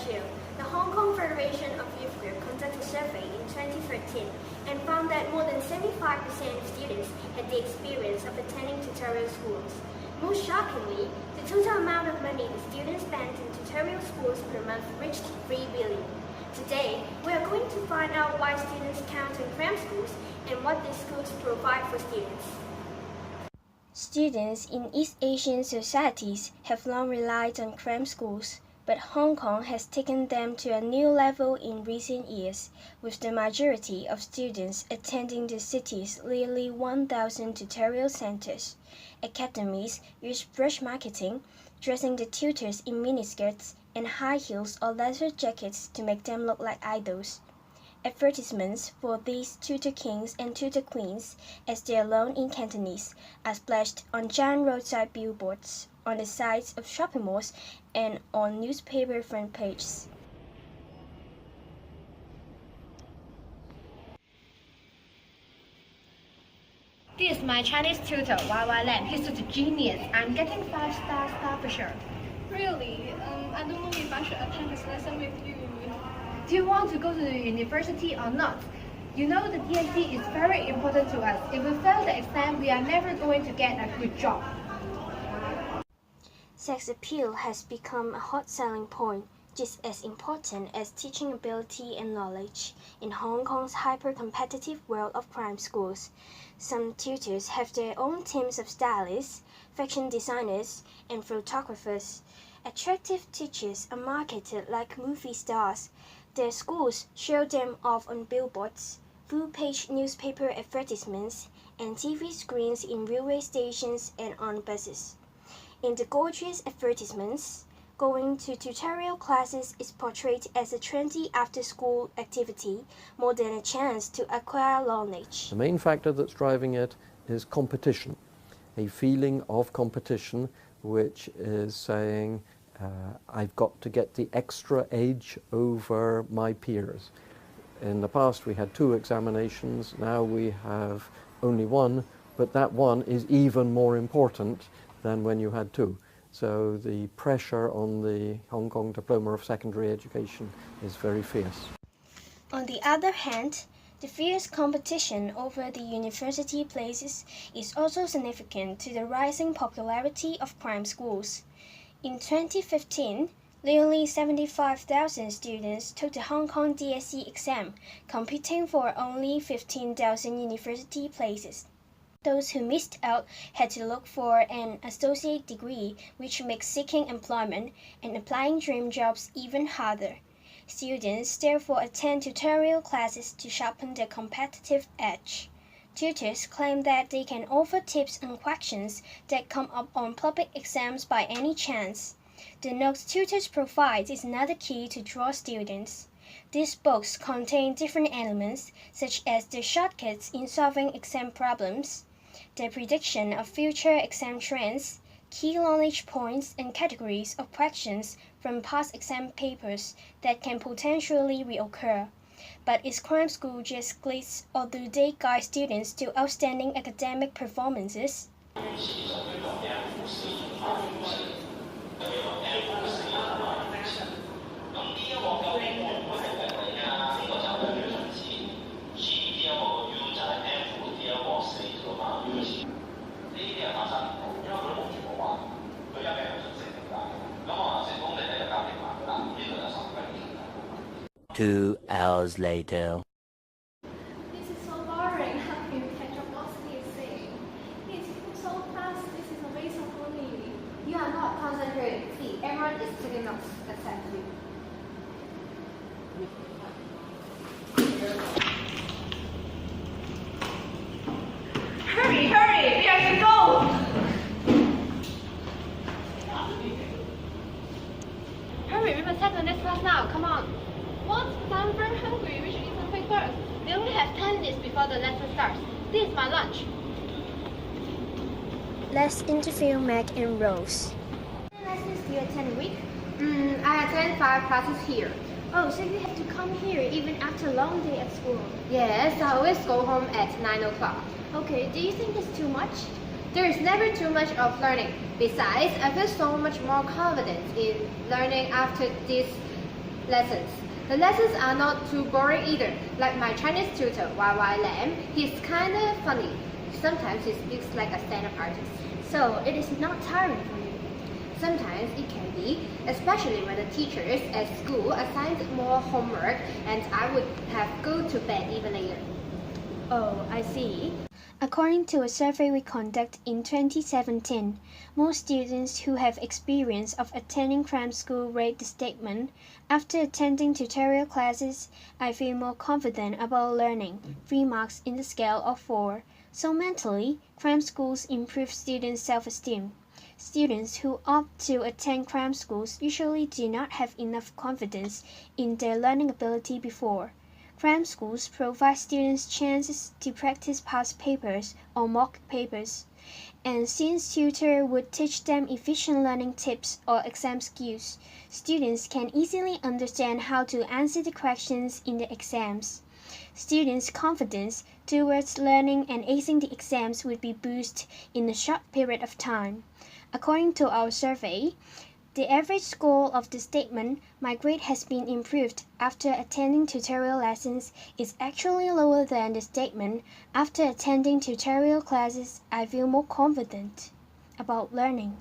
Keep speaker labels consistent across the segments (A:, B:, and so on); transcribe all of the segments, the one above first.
A: chill. The Hong Kong Federation of Youth Group conducted a survey in 2013 and found that more than 75% of students had the experience of attending tutorial schools. Most shockingly, the total amount of money the students spent in tutorial schools per month reached 3 billion. Today, we are going to find out why students count on cram schools and what these schools provide for students.
B: Students in East Asian societies have long relied on cram schools, but Hong Kong has taken them to a new level in recent years, with the majority of students attending the city's nearly 1,000 tutorial centers. Academies use brush marketing, dressing the tutors in miniskirts and high heels or leather jackets to make them look like idols. Advertisements for these tutor kings and tutor queens, as they are known in Cantonese, are splashed on giant roadside billboards, on the sides of shopping malls, and on newspaper front pages.
C: This is my Chinese tutor, YY Lam. He's such a genius. I'm getting 5-star for sure.
D: Really? I don't know if I should attend this lesson with you.
C: Do you want to go to the university or not? You know the DSE is very important to us. If we fail the exam, we are never going to get a good job.
B: Sex appeal has become a hot selling point, just as important as teaching ability and knowledge in Hong Kong's hyper-competitive world of prime schools. Some tutors have their own teams of stylists, fashion designers, and photographers. Attractive teachers are marketed like movie stars. Their schools show them off on billboards, full-page newspaper advertisements, and TV screens in railway stations and on buses. In the gorgeous advertisements, going to tutorial classes is portrayed as a trendy after-school activity more than a chance to acquire knowledge.
E: The main factor that's driving it is competition, a feeling of competition which is saying, I've got to get the extra edge over my peers. In the past we had 2 examinations, now we have only 1, but that 1 is even more important than when you had 2. So the pressure on the Hong Kong Diploma of Secondary Education is very fierce.
B: On the other hand, the fierce competition over the university places is also significant to the rising popularity of prime schools. In 2015, nearly 75,000 students took the Hong Kong DSE exam, competing for only 15,000 university places. Those who missed out had to look for an associate degree, which makes seeking employment and applying dream jobs even harder. Students therefore attend tutorial classes to sharpen their competitive edge. Tutors claim that they can offer tips and questions that come up on public exams by any chance. The notes tutors provide is another key to draw students. These books contain different elements, such as the shortcuts in solving exam problems, the prediction of future exam trends, key knowledge points and categories of questions from past exam papers that can potentially reoccur. But is cram school just glitz, or do they guide students to outstanding academic performances?
F: Two hours later.
D: This is so boring. How can you catch up what he is saying? It's so fast. This is a waste of money.
C: You are not concentrating. See, everyone is taking notes except you. Hurry, hurry! We have to go!
D: Hurry, we must head to the next class now. Come on. What? I'm very hungry. We should eat something first. We only have 10 minutes before the lesson starts. This is my lunch.
B: Let's interview Meg and Rose.
A: How many lessons do you attend a week?
C: I attend 5 classes here.
A: Oh, so you have to come here even after a long day at school.
C: Yes, I always go home at 9 o'clock.
A: Okay, do you think it's too much?
C: There is never too much of learning. Besides, I feel so much more confident in learning after this lessons. The lessons are not too boring either. Like my Chinese tutor, YY Lam, he's kinda funny. Sometimes he speaks like a stand-up artist.
B: So it is not tiring for you.
C: Sometimes it can be, especially when the teachers at school assigned more homework and I would have go to bed even later.
B: Oh, I see. According to a survey we conducted in 2017, most students who have experience of attending cram school rate the statement, "After attending tutorial classes, I feel more confident about learning," 3 marks in the scale of 4. So mentally, cram schools improve students' self-esteem. Students who opt to attend cram schools usually do not have enough confidence in their learning ability before. Cram schools provide students chances to practice past papers or mock papers, and since tutor would teach them efficient learning tips or exam skills, students can easily understand how to answer the questions in the exams. Students' confidence towards learning and acing the exams would be boosted in a short period of time. According to our survey, the average score of the statement, "My grade has been improved after attending tutorial lessons," is actually lower than the statement, "After attending tutorial classes, I feel more confident about learning."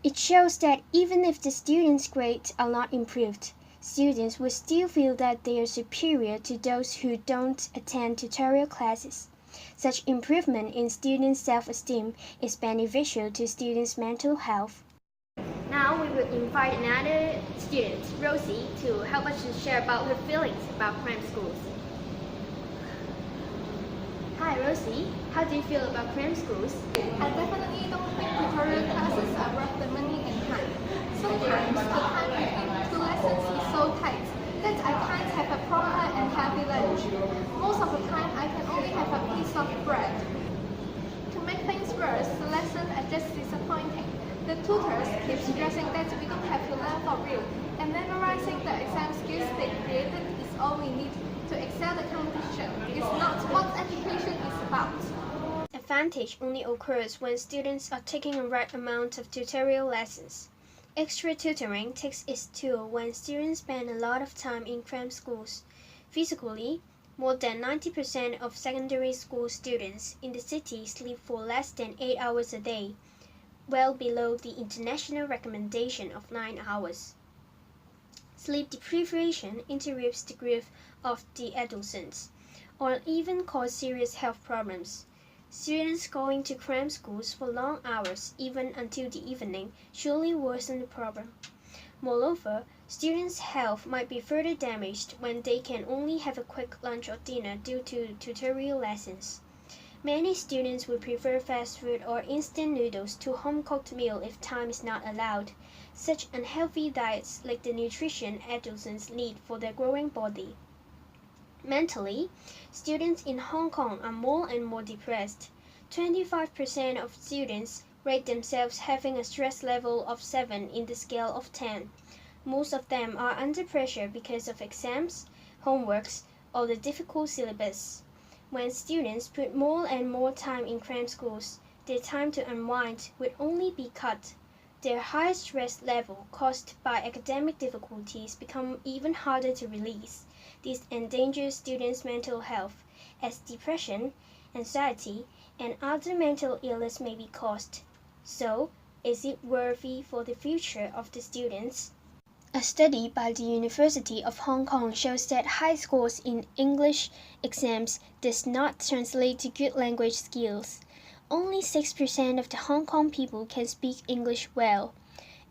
B: It shows that even if the students' grades are not improved, students will still feel that they are superior to those who don't attend tutorial classes. Such improvement in students' self-esteem is beneficial to students' mental health.
A: Now we will invite another student, Rosie, to help us to share about her feelings about cram schools. Hi Rosie, how do you feel about cram schools?
G: I definitely don't think tutorial classes are worth the money and time. Sometimes the time between 2 lessons is so tight that I can't have a proper and healthy lunch. Most of the time I can only have a piece of bread. To make things worse, the lessons are just disappointing. The tutors keep stressing that we don't have to learn for real, and memorizing the exam skills they created is all we need to excel the competition. It's not what education is about.
B: Advantage only occurs when students are taking a right amount of tutorial lessons. Extra tutoring takes its toll when students spend a lot of time in cram schools. Physically, more than 90% of secondary school students in the city sleep for less than 8 hours a day, well below the international recommendation of 9 hours. Sleep deprivation interrupts the growth of the adolescents, or even cause serious health problems. Students going to cram schools for long hours, even until the evening, surely worsen the problem. Moreover, students' health might be further damaged when they can only have a quick lunch or dinner due to tutorial lessons. Many students would prefer fast food or instant noodles to home-cooked meal if time is not allowed. Such unhealthy diets lack the nutrition adolescents need for their growing body. Mentally, students in Hong Kong are more and more depressed. 25% of students rate themselves having a stress level of 7 in the scale of 10. Most of them are under pressure because of exams, homeworks, or the difficult syllabus. When students put more and more time in cram schools, their time to unwind would only be cut. Their high stress level caused by academic difficulties become even harder to release. This endangers students' mental health, as depression, anxiety, and other mental illness may be caused. So, is it worthy for the future of the students? A study by the University of Hong Kong shows that high scores in English exams does not translate to good language skills. Only 6% of the Hong Kong people can speak English well.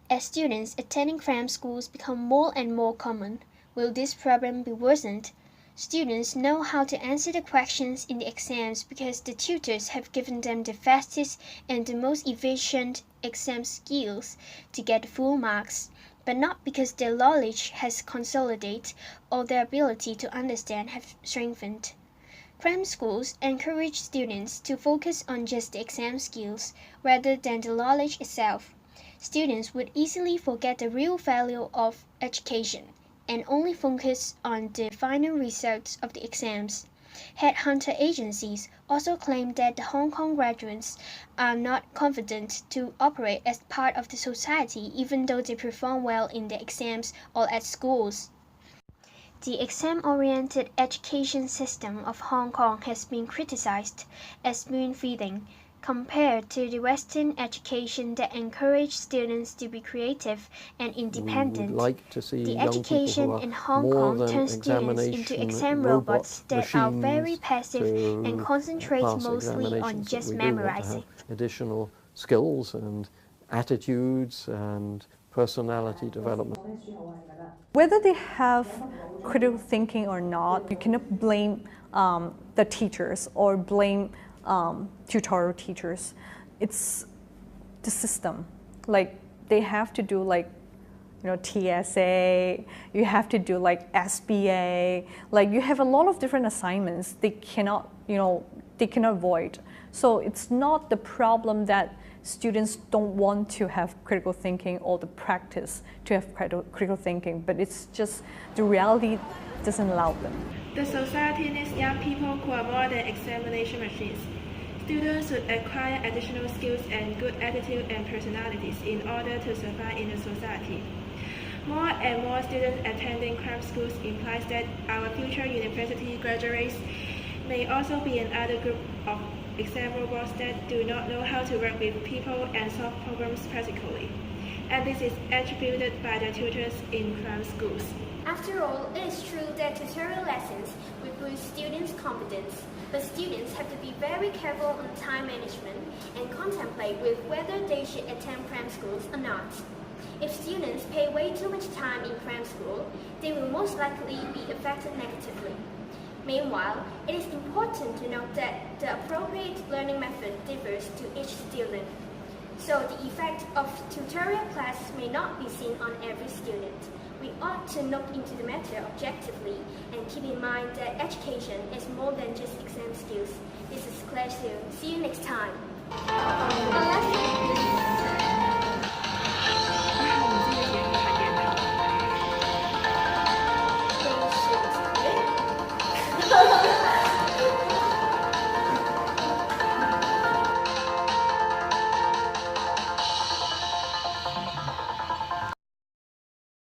B: As students attending cram schools become more and more common, will this problem be worsened? Students know how to answer the questions in the exams because the tutors have given them the fastest and the most efficient exam skills to get full marks, but not because their knowledge has consolidated or their ability to understand have strengthened. Cram schools encourage students to focus on just the exam skills rather than the knowledge itself. Students would easily forget the real value of education and only focus on the final results of the exams. Headhunter agencies also claim that the Hong Kong graduates are not confident to operate as part of the society even though they perform well in the exams or at schools. The exam-oriented education system of Hong Kong has been criticized as spoon-feeding, compared to the Western education that encouraged students to be creative and independent.
E: We would like to see
B: The
E: young
B: education
E: people who are
B: in Hong
E: more
B: Kong
E: than
B: turns students into
E: examination
B: exam
E: robot
B: robots that are very
E: machines
B: passive and
E: to
B: concentrate
E: pass
B: mostly on
E: examinations, that
B: just
E: we do want to
B: memorizing.
E: have additional skills and attitudes and personality development.
H: Whether they have critical thinking or not, you cannot blame the teachers or blame tutorial teachers. It's the system. Like they have to do TSA, you have to do SBA, you have a lot of different assignments they cannot avoid. So it's not the problem that students don't want to have critical thinking or the practice to have critical thinking, but it's just the reality doesn't allow them.
I: The society needs young people who are more than examination machines. Students should acquire additional skills and good attitude and personalities in order to survive in the society. More and more students attending crime schools implies that our future university graduates may also be another group of exam robots that do not know how to work with people and solve problems practically. And this is attributed by the tutors in crime schools.
A: After all, it is true that tutorial lessons will boost students' competence, but students have to be very careful on time management and contemplate with whether they should attend cram schools or not. If students pay way too much time in cram school, they will most likely be affected negatively. Meanwhile, it is important to note that the appropriate learning method differs to each student. So the effect of tutorial classes may not be seen on every student. We ought to look into the matter objectively and keep in mind that education is more than just exam skills. This is Claire Siu. See you next time.